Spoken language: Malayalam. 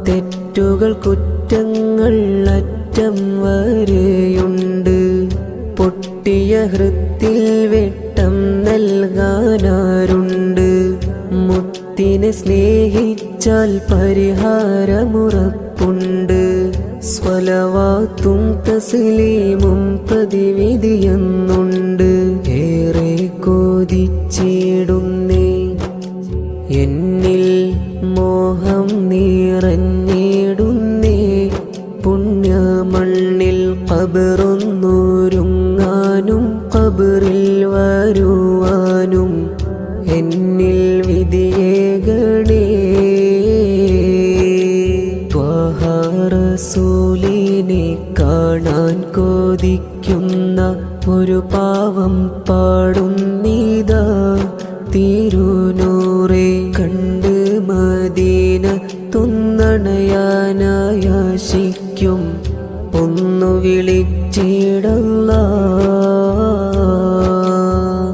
തെറ്റുകൾ കുറ്റങ്ങൾ അറ്റം വരെയുണ്ട്. പൊട്ടിയ ഹൃത്തിൽ വെട്ടം നൽകാനാരുണ്ട്? മുത്തിനെ സ്നേഹിച്ചാൽ പരിഹാരമുറപ്പുണ്ട്. സ്വലവാത്തും തസ്ലീമും പ്രതിവിധിയെന്നുണ്ട്. ഏറെ കൊതിച്ചിടുന്നേ എന്നിൽ മോഹം നിറഞ്ഞിടുന്നേ. പുണ്യമണ്ണിൽ ഖബറൊന്നൊരുങ്ങാനും ഖബറിൽ വരുവാനും എന്നിൽ വിധിയേകണേ. ത്വഹ റസൂലിനെ കാണാൻ കൊതിക്കുന്ന ഒരു പാവം പാടുന്നിതാ തിരുനൂറേ. കണ്ട് മദീന തുന്നണയാനായാശിക്കും ഒന്നു വിളിച്ചിടല്ലാ.